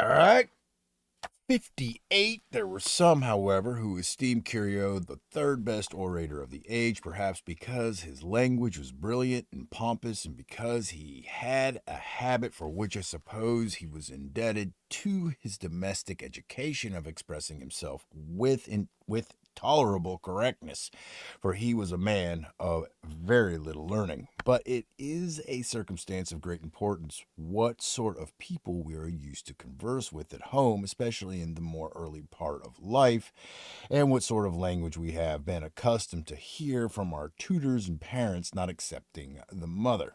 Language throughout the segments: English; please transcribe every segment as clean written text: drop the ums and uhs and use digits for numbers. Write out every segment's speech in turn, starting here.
All right. 58. There were some, however, who esteemed Curio the third best orator of the age, perhaps because his language was brilliant and pompous, and because he had a habit for which I suppose he was indebted to his domestic education of expressing himself with tolerable correctness, for he was a man of very little learning. But it is a circumstance of great importance what sort of people we are used to converse with at home, especially in the more early part of life, and what sort of language we have been accustomed to hear from our tutors and parents, not excepting the mother.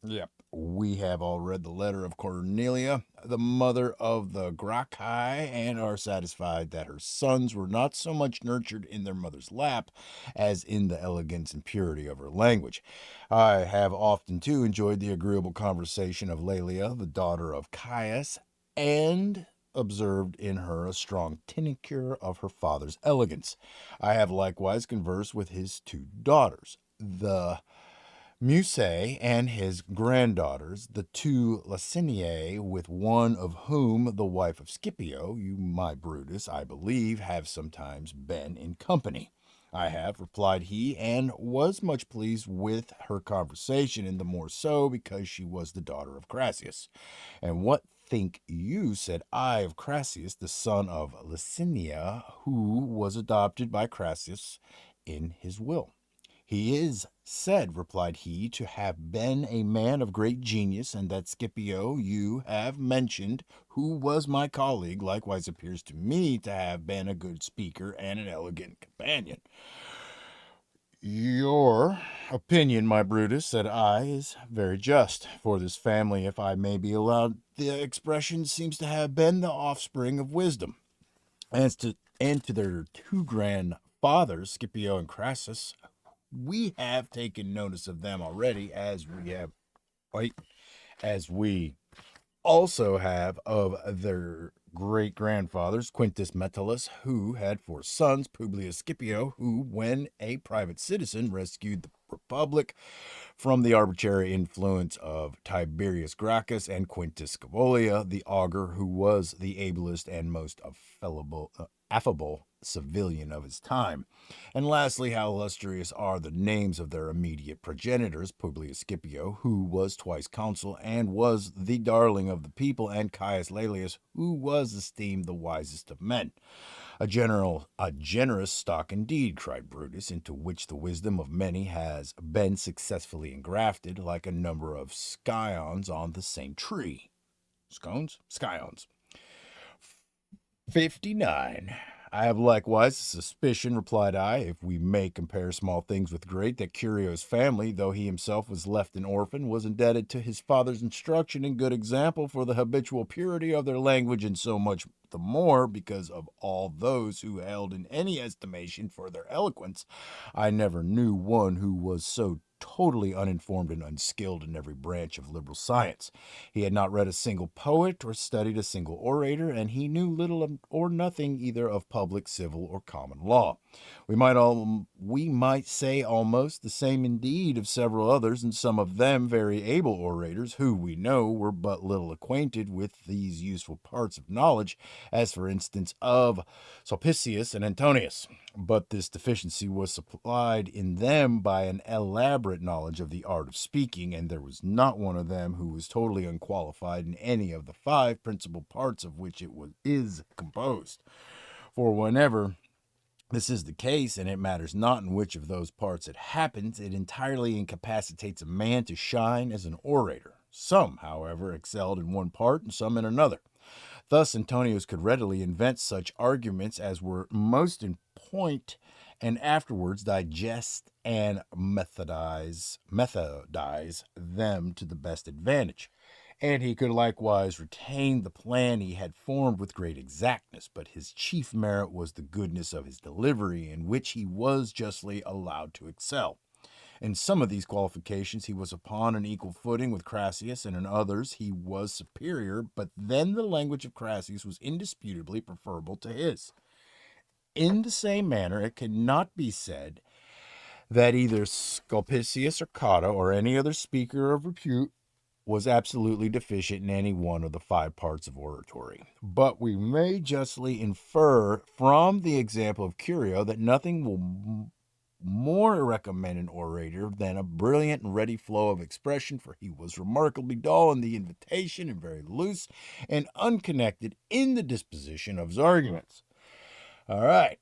Yep. We have all read the letter of Cornelia, the mother of the Gracchi, and are satisfied that her sons were not so much nurtured in their mother's lap as in the elegance and purity of her language. I have often, too, enjoyed the agreeable conversation of Laelia, the daughter of Caius, and observed in her a strong tincture of her father's elegance. I have likewise conversed with his two daughters, the Musset and his granddaughters, the two Liciniae, with one of whom, the wife of Scipio, you, my Brutus, I believe, have sometimes been in company. I have, replied he, and was much pleased with her conversation, and the more so because she was the daughter of Crassus. And what think you, said I, of Crassus, the son of Licinia, who was adopted by Crassus in his will? He is said, replied he, to have been a man of great genius, and that Scipio you have mentioned, who was my colleague, likewise appears to me to have been a good speaker and an elegant companion. Your opinion, my Brutus, said I, is very just. For this family, if I may be allowed the expression, seems to have been the offspring of wisdom. And to their two grandfathers, Scipio and Crassus, we have taken notice of them already, wait, as we also have of their great grandfathers, Quintus Metellus, who had four sons, Publius Scipio, who, when a private citizen, rescued the republic from the arbitrary influence of Tiberius Gracchus, and Quintus Scaevola, the augur, who was the ablest and most affable civilian of his time. And lastly, how illustrious are the names of their immediate progenitors, Publius Scipio, who was twice consul and was the darling of the people, and Caius Laelius, who was esteemed the wisest of men. A generous stock indeed, cried Brutus, into which the wisdom of many has been successfully engrafted, like a number of scions on the same tree. Scones? Scions. 59. I have likewise a suspicion, replied I, if we may compare small things with great, that Curio's family, though he himself was left an orphan, was indebted to his father's instruction and good example for the habitual purity of their language, and so much the more because of all those who held in any estimation for their eloquence. I never knew one who was so totally uninformed and unskilled in every branch of liberal science. He had not read a single poet or studied a single orator, and he knew little or nothing either of public, civil, or common law. We might say almost the same indeed of several others, and some of them very able orators, who we know were but little acquainted with these useful parts of knowledge, as for instance of Sulpicius and Antonius. But this deficiency was supplied in them by an elaborate knowledge of the art of speaking, and there was not one of them who was totally unqualified in any of the five principal parts of which is composed. For whenever this is the case, and it matters not in which of those parts it happens, it entirely incapacitates a man to shine as an orator. Some, however, excelled in one part and some in another. Thus, Antonius could readily invent such arguments as were most in point, and afterwards digest and methodize them to the best advantage. And he could likewise retain the plan he had formed with great exactness, but his chief merit was the goodness of his delivery, in which he was justly allowed to excel. In some of these qualifications he was upon an equal footing with Crassus, and in others he was superior, but then the language of Crassus was indisputably preferable to his. In the same manner, it cannot be said that either Sulpicius or Cotta or any other speaker of repute was absolutely deficient in any one of the 5 parts of oratory. But we may justly infer from the example of Curio that nothing will more recommend an orator than a brilliant and ready flow of expression, for he was remarkably dull in the invitation and very loose and unconnected in the disposition of his arguments. All right.